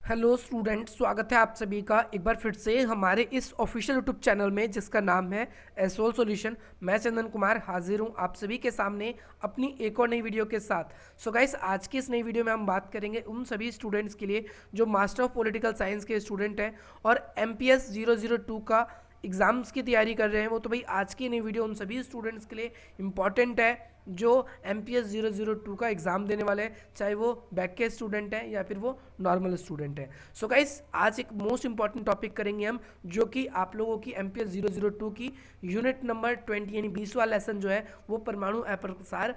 Hello student, स्वागत है आप सभी का एक बार फिर से हमारे इस ऑफिशियल यूट्यूब चैनल में जिसका नाम है एसओल सॉल्यूशन। मैं चंदन कुमार हाजिर हूं आप सभी के सामने अपनी एक और नई वीडियो के साथ। सो गाइस, आज की इस नई वीडियो में हम बात करेंगे उन सभी स्टूडेंट्स के लिए जो मास्टर ऑफ पॉलिटिकल साइंस के स्टूडेंट हैं और MPS 002 का एग्ज़ाम्स की तैयारी कर रहे हैं। वो तो भाई आज की नई वीडियो उन सभी स्टूडेंट्स के लिए इंपॉर्टेंट है जो MPS 002 का एग्ज़ाम देने वाले हैं, चाहे वो बैक के स्टूडेंट हैं या फिर वो नॉर्मल स्टूडेंट हैं। सो गाइस, आज एक मोस्ट इंपॉर्टेंट टॉपिक करेंगे हम, जो कि आप लोगों की MPS 002 की यूनिट नंबर 20 यानी 20वां लेसन जो है वो परमाणु अप्रसार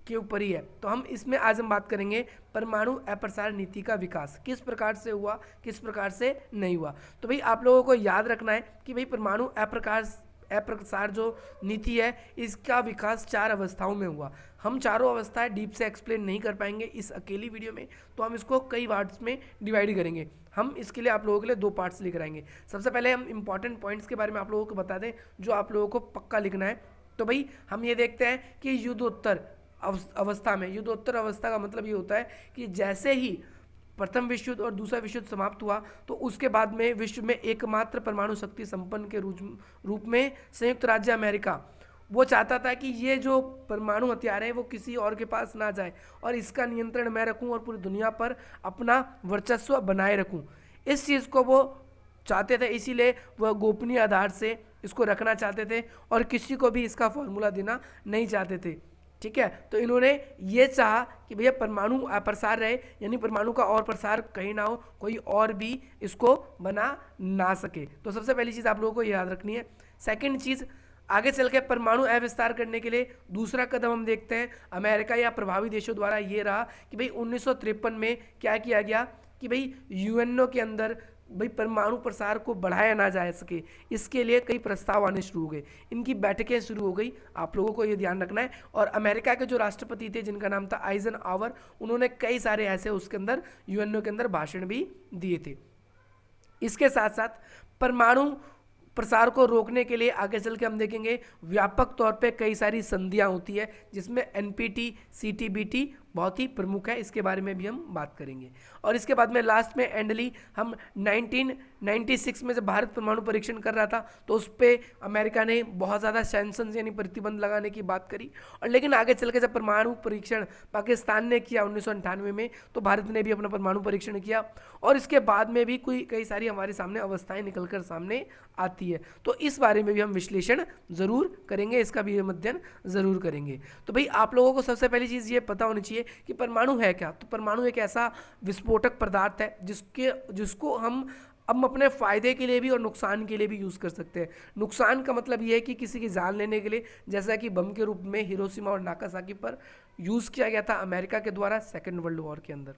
के ऊपर ही है। तो हम इसमें आज हम बात करेंगे परमाणु अप्रसार नीति का विकास किस प्रकार से हुआ, किस प्रकार से नहीं हुआ। तो भाई आप लोगों को याद रखना है कि भाई परमाणु अप्रसार जो नीति है इसका विकास 4 अवस्थाओं में हुआ। हम चारों अवस्थाएं डीप से एक्सप्लेन नहीं कर पाएंगे इस अकेली वीडियो में, तो हम इसको कई पार्ट्स में डिवाइड करेंगे। हम इसके लिए आप लोगों के लिए 2 पार्ट्स लिख रहेंगे। सबसे पहले हम इंपॉर्टेंट पॉइंट्स के बारे में आप लोगों को बता दें जो आप लोगों को पक्का लिखना है। तो भाई हम ये देखते हैं कि युद्धोत्तर अवस्था में, युद्धोत्तर अवस्था का मतलब ये होता है कि जैसे ही प्रथम विश्व युद्ध और दूसरा विश्व युद्ध समाप्त हुआ तो उसके बाद में विश्व में एकमात्र परमाणु शक्ति संपन्न के रूप में संयुक्त राज्य अमेरिका वो चाहता था कि ये जो परमाणु हथियार है वो किसी और के पास ना जाए और इसका नियंत्रण मैं रखूं और पूरी दुनिया पर अपना वर्चस्व बनाए रखूं। इस चीज़ को वो चाहते थे, इसीलिए वह गोपनीय आधार से इसको रखना चाहते थे और किसी को भी इसका फॉर्मूला देना नहीं चाहते थे। ठीक है, तो इन्होंने ये चाहा कि भैया परमाणु अप्रसार रहे, यानी परमाणु का और प्रसार कहीं ना हो, कोई और भी इसको बना ना सके। तो सबसे पहली चीज़ आप लोगों को याद रखनी है। सेकंड चीज़, आगे चल के परमाणु अविस्तार करने के लिए दूसरा कदम हम देखते हैं अमेरिका या प्रभावी देशों द्वारा ये रहा कि भाई 1953 में क्या किया गया कि भाई UNO के अंदर भाई परमाणु प्रसार को बढ़ाया ना जा सके, इसके लिए कई प्रस्ताव आने शुरू हो गए, इनकी बैठकें शुरू हो गई। आप लोगों को ये ध्यान रखना है। और अमेरिका के जो राष्ट्रपति थे जिनका नाम था आइजनहावर, उन्होंने कई सारे ऐसे उसके अंदर UNO के अंदर भाषण भी दिए थे। इसके साथ साथ परमाणु प्रसार को रोकने के लिए आगे चल के हम देखेंगे व्यापक तौर पे कई सारी संधियां होती है जिसमें NPT CTBT बहुत ही प्रमुख है, इसके बारे में भी हम बात करेंगे। और इसके बाद में लास्ट में एंडली हम 1996 में जब भारत परमाणु परीक्षण कर रहा था तो उस पर अमेरिका ने बहुत ज़्यादा सैंक्शंस यानी प्रतिबंध लगाने की बात करी। और लेकिन आगे चल के जब परमाणु परीक्षण पाकिस्तान ने किया 1998 में, तो भारत ने भी अपना परमाणु परीक्षण किया और इसके बाद में भी कई सारी हमारे सामने अवस्थाएं निकल कर सामने आती है। तो इस बारे में भी हम विश्लेषण ज़रूर करेंगे, इसका भी अध्ययन ज़रूर करेंगे। तो भाई आप लोगों को सबसे पहली चीज़ ये पता होनी चाहिए कि परमाणु है क्या। तो परमाणु एक ऐसा विस्फोटक पदार्थ है जिसको हम अपने फ़ायदे के लिए भी और नुकसान के लिए भी यूज़ कर सकते हैं। नुकसान का मतलब ये है कि किसी की जान लेने के लिए, जैसा कि बम के रूप में हिरोशिमा और नागासाकी पर यूज़ किया गया था अमेरिका के द्वारा सेकेंड वर्ल्ड वॉर के अंदर।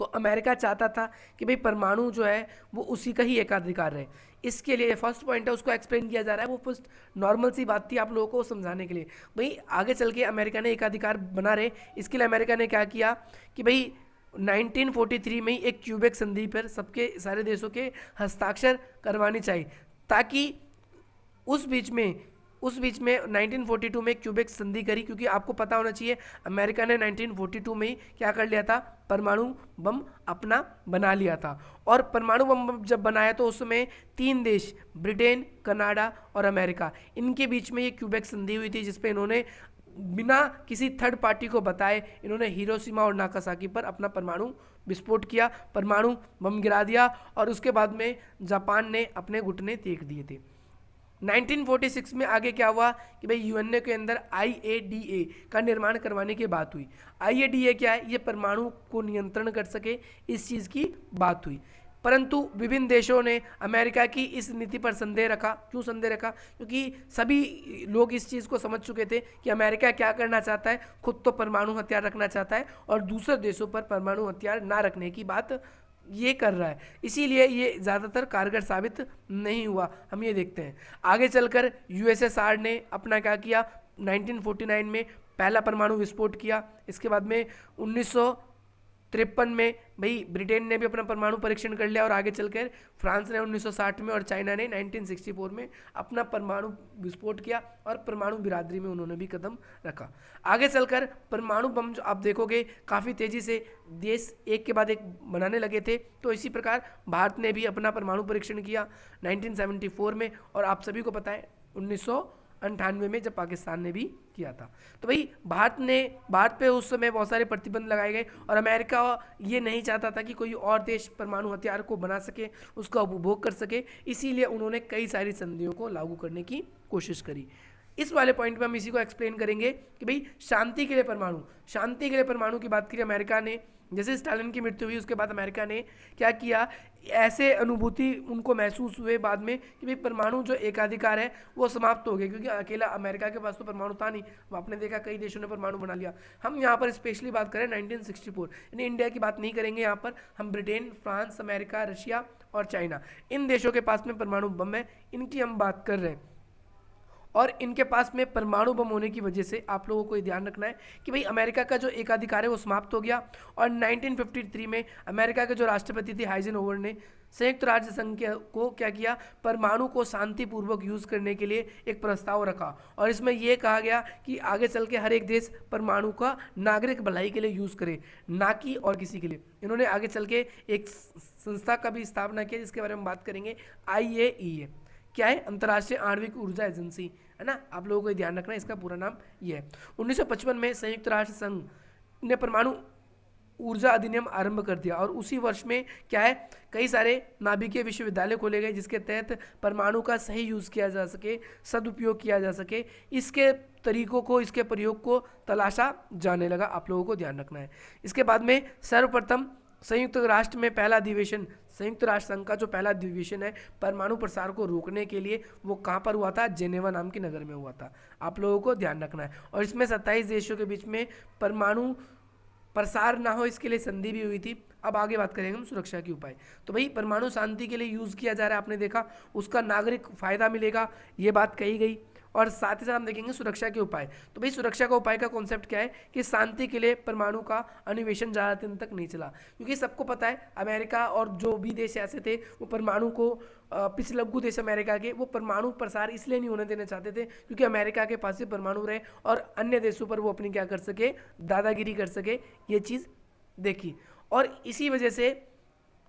तो अमेरिका चाहता था कि भाई परमाणु जो है वो उसी का ही एकाधिकार रहे। इसके लिए फर्स्ट पॉइंट है उसको एक्सप्लेन किया जा रहा है, वो फर्स्ट नॉर्मल सी बात थी आप लोगों को समझाने के लिए। भाई आगे चल के अमेरिका ने एकाधिकार बना रहे, इसके लिए अमेरिका ने क्या किया कि भाई 1943 में ही एक क्यूबेक संधि पर सबके सारे देशों के हस्ताक्षर करवानी चाहिए, ताकि उस बीच में 1942 में क्यूबेक संधि करी, क्योंकि आपको पता होना चाहिए अमेरिका ने 1942 में ही क्या कर लिया था, परमाणु बम अपना बना लिया था। और परमाणु बम जब बनाया तो उसमें 3 देश ब्रिटेन, कनाडा और अमेरिका, इनके बीच में ये क्यूबेक संधि हुई थी जिसपे इन्होंने बिना किसी थर्ड पार्टी को बताए इन्होंने हिरोशिमा और नागासाकी पर अपना परमाणु विस्फोट किया, परमाणु बम गिरा दिया और उसके बाद में जापान ने अपने घुटने टेक दिए थे। 1946 में आगे क्या हुआ कि भाई UNO के अंदर IAEA का निर्माण करवाने की बात हुई। IAEA क्या है, ये परमाणु को नियंत्रण कर सके, इस चीज़ की बात हुई। परंतु विभिन्न देशों ने अमेरिका की इस नीति पर संदेह रखा। क्यों संदेह रखा? क्योंकि सभी लोग इस चीज़ को समझ चुके थे कि अमेरिका क्या करना चाहता है, खुद तो परमाणु हथियार रखना चाहता है और दूसरे देशों पर परमाणु हथियार ना रखने की बात ये कर रहा है, इसीलिए ये ज़्यादातर कारगर साबित नहीं हुआ। हम ये देखते हैं आगे चलकर USSR ने अपना क्या किया, 1949 में पहला परमाणु विस्फोट किया। इसके बाद में 53 में भाई ब्रिटेन ने भी अपना परमाणु परीक्षण कर लिया और आगे चलकर फ्रांस ने 1960 में और चाइना ने 1964 में अपना परमाणु विस्फोट किया और परमाणु बिरादरी में उन्होंने भी कदम रखा। आगे चलकर परमाणु बम जो आप देखोगे काफ़ी तेज़ी से देश एक के बाद एक बनाने लगे थे, तो इसी प्रकार भारत ने भी अपना परमाणु परीक्षण किया 1974 में, और आप सभी को पता है 1998 में जब पाकिस्तान ने भी किया था। तो भाई भारत पे उस समय बहुत सारे प्रतिबंध लगाए गए और अमेरिका ये नहीं चाहता था कि कोई और देश परमाणु हथियार को बना सके, उसका उपभोग कर सके, इसीलिए उन्होंने कई सारी संधियों को लागू करने की कोशिश करी। इस वाले पॉइंट में हम इसी को एक्सप्लेन करेंगे कि भाई शांति के लिए परमाणु की बात करी अमेरिका ने। जैसे स्टालिन की मृत्यु हुई उसके बाद अमेरिका ने क्या किया, ऐसे अनुभूति उनको महसूस हुए बाद में कि भाई परमाणु जो एकाधिकार है वो समाप्त हो गया, क्योंकि अकेला अमेरिका के पास तो परमाणु था नहीं, आपने देखा कई देशों ने परमाणु बना लिया। हम यहाँ पर स्पेशली बात करें 1964, यानी इंडिया की बात नहीं करेंगे, यहाँ पर हम ब्रिटेन, फ्रांस, अमेरिका, रशिया और चाइना, इन देशों के पास में परमाणु बम है, इनकी हम बात कर रहे हैं। और इनके पास में परमाणु बम होने की वजह से आप लोगों को ये ध्यान रखना है कि भाई अमेरिका का जो एकाधिकार है वो समाप्त हो गया। और 1953 में अमेरिका के जो राष्ट्रपति थे हाइजेनहोवर ने संयुक्त राज्य संघ को क्या किया, परमाणु को शांतिपूर्वक यूज़ करने के लिए एक प्रस्ताव रखा, और इसमें यह कहा गया कि आगे चल के हर एक देश परमाणु का नागरिक भलाई के लिए यूज़ करे, ना कि और किसी के लिए। इन्होंने आगे चल के एक संस्था का भी स्थापना किया जिसके बारे में बात करेंगे, IAEA। क्या है? अंतर्राष्ट्रीय आणविक ऊर्जा एजेंसी, है ना, आप लोगों को ध्यान रखना है, इसका पूरा नाम ये है। 1955 में संयुक्त राष्ट्र संघ ने परमाणु ऊर्जा अधिनियम आरंभ कर दिया, और उसी वर्ष में क्या है, कई सारे नाभिकीय विश्वविद्यालय खोले गए जिसके तहत परमाणु का सही यूज़ किया जा सके, सदुपयोग किया जा सके, इसके तरीकों को, इसके प्रयोग को तलाशा जाने लगा, आप लोगों को ध्यान रखना है। इसके बाद में सर्वप्रथम संयुक्त राष्ट्र में पहला अधिवेशन, संयुक्त राष्ट्र संघ का जो पहला अधिवेशन है परमाणु प्रसार को रोकने के लिए, वो कहाँ पर हुआ था? जेनेवा नाम के नगर में हुआ था, आप लोगों को ध्यान रखना है। और इसमें 27 देशों के बीच में परमाणु प्रसार ना हो इसके लिए संधि भी हुई थी। अब आगे बात करेंगे हम सुरक्षा के उपाय। तो भाई परमाणु शांति के लिए यूज़ किया जा रहा है, आपने देखा, उसका नागरिक फायदा मिलेगा, ये बात कही गई। और साथ ही साथ हम देखेंगे सुरक्षा के उपाय। तो भाई सुरक्षा का उपाय का कॉन्सेप्ट क्या है कि शांति के लिए परमाणु का अन्वेषण ज़्यादा दिन तक नहीं चला, क्योंकि सबको पता है अमेरिका और जो भी देश ऐसे थे वो परमाणु को, पिछलग्गू देश अमेरिका के, वो परमाणु प्रसार इसलिए नहीं होने देना चाहते थे क्योंकि अमेरिका के पास ही परमाणु रहे और अन्य देशों पर वो अपनी क्या कर सके, दादागिरी कर सके, ये चीज़ देखी। और इसी वजह से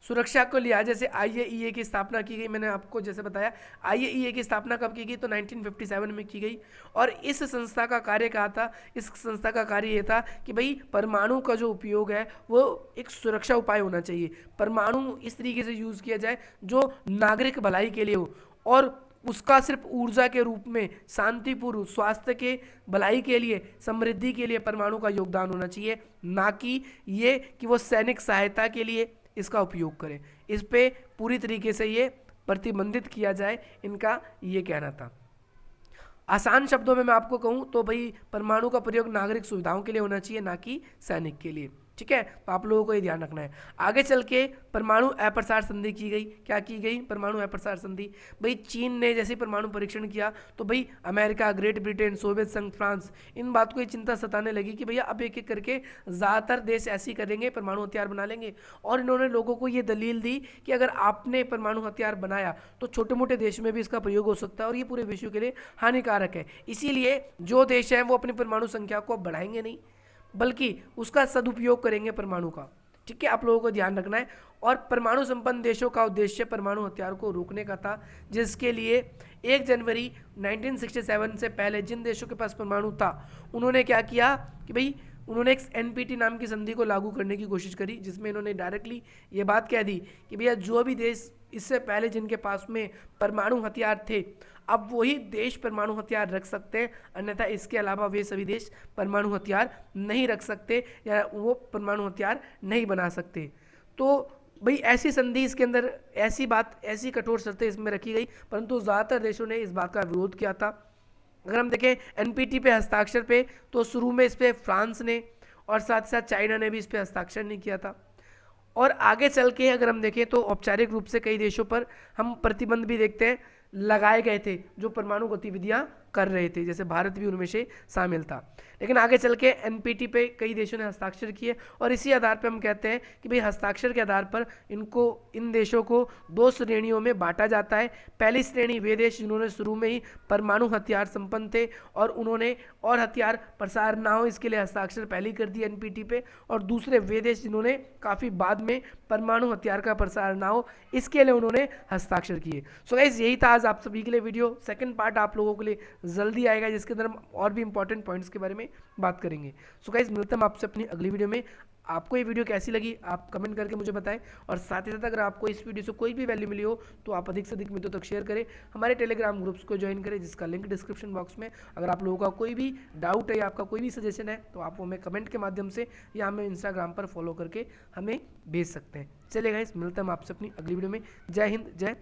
सुरक्षा को लिया जैसे IAEA की स्थापना की गई। मैंने आपको जैसे बताया IAEA की स्थापना कब की गई, तो 1957 में की गई। और इस संस्था का कार्य क्या था? इस संस्था का कार्य ये था कि भाई परमाणु का जो उपयोग है वो एक सुरक्षा उपाय होना चाहिए, परमाणु इस तरीके से यूज़ किया जाए जो नागरिक भलाई के लिए हो, और उसका सिर्फ ऊर्जा के रूप में शांतिपूर्ण स्वास्थ्य के भलाई के लिए, समृद्धि के लिए परमाणु का योगदान होना चाहिए, ना कि ये कि वो सैनिक सहायता के लिए इसका उपयोग करें। इस पे पूरी तरीके से ये प्रतिबंधित किया जाए, इनका ये कहना था। आसान शब्दों में मैं आपको कहूँ तो भाई परमाणु का प्रयोग नागरिक सुविधाओं के लिए होना चाहिए, ना कि सैनिक के लिए, ठीक है। तो आप लोगों को ये ध्यान रखना है। आगे चल के परमाणु अप्रसार संधि की गई। क्या की गई? परमाणु अप्रसार संधि। भाई चीन ने जैसे परमाणु परीक्षण किया तो भाई अमेरिका, ग्रेट ब्रिटेन, सोवियत संघ, फ्रांस, इन बात को ये चिंता सताने लगी कि भैया अब एक एक करके ज़्यादातर देश ऐसे करेंगे, परमाणु हथियार बना लेंगे। और इन्होंने लोगों को ये दलील दी कि अगर आपने परमाणु हथियार बनाया तो छोटे मोटे देश में भी इसका प्रयोग हो सकता है और ये पूरे विश्व के लिए हानिकारक है। इसीलिए जो देश हैं वो अपनी परमाणु संख्या को बढ़ाएंगे नहीं, बल्कि उसका सदुपयोग करेंगे परमाणु का, ठीक है। आप लोगों को ध्यान रखना है। और परमाणु संपन्न देशों का उद्देश्य परमाणु हथियार को रोकने का था, जिसके लिए 1 जनवरी 1967 से पहले जिन देशों के पास परमाणु था उन्होंने क्या किया कि भाई उन्होंने एक NPT नाम की संधि को लागू करने की कोशिश करी, जिसमें इन्होंने डायरेक्टली ये बात कह दी कि भैया जो भी देश इससे पहले जिनके पास में परमाणु हथियार थे अब वही देश परमाणु हथियार रख सकते हैं, अन्यथा इसके अलावा वे सभी देश परमाणु हथियार नहीं रख सकते या वो परमाणु हथियार नहीं बना सकते। तो भाई ऐसी संधि, इसके अंदर ऐसी बात, ऐसी कठोर शर्तें इसमें रखी गई, परंतु ज़्यादातर देशों ने इस बात का विरोध किया था। अगर हम देखें NPT पे हस्ताक्षर पे, तो शुरू में इस पर फ्रांस ने और साथ साथ चाइना ने भी इस पर हस्ताक्षर नहीं किया था। और आगे चल के अगर हम देखें तो औपचारिक रूप से कई देशों पर हम प्रतिबंध भी देखते हैं लगाए गए थे जो परमाणु गतिविधियां कर रहे थे, जैसे भारत भी उनमें से शामिल था। लेकिन आगे चल के एनपीटी पे कई देशों ने हस्ताक्षर किए और इसी आधार पे हम कहते हैं कि भाई हस्ताक्षर के आधार पर इन देशों को 2 श्रेणियों में बांटा जाता है। पहली श्रेणी वे देश जिन्होंने शुरू में ही परमाणु हथियार संपन्न थे और उन्होंने और हथियार प्रसार ना हो इसके लिए हस्ताक्षर पहले कर दिए एनपीटी पे, और दूसरे वे देश जिन्होंने काफ़ी बाद में परमाणु हथियार का प्रसार ना हो इसके लिए उन्होंने हस्ताक्षर किए। सो गाइस यही था आज आप सभी के लिए वीडियो। सेकंड पार्ट आप लोगों के लिए जल्दी आएगा जिसके अंदर हम और भी इंपॉर्टेंट पॉइंट्स के बारे में बात करेंगे। सो गाइस मिलते हैं आपसे अपनी अगली वीडियो में। आपको ये वीडियो कैसी लगी आप कमेंट करके मुझे बताएं, और साथ ही साथ अगर आपको इस वीडियो से कोई भी वैल्यू मिली हो तो आप अधिक से अधिक मित्रों तक शेयर करें, हमारे टेलीग्राम ग्रुप्स को ज्वाइन करें जिसका लिंक डिस्क्रिप्शन बॉक्स में। अगर आप लोगों का कोई भी डाउट है या आपका कोई भी सजेशन है तो आप हमें कमेंट के माध्यम से या हमें इंस्टाग्राम पर फॉलो करके हमें भेज सकते हैं। चलिए गाइस मिलते हैं हम आपसे अपनी अगली वीडियो में। जय हिंद, जय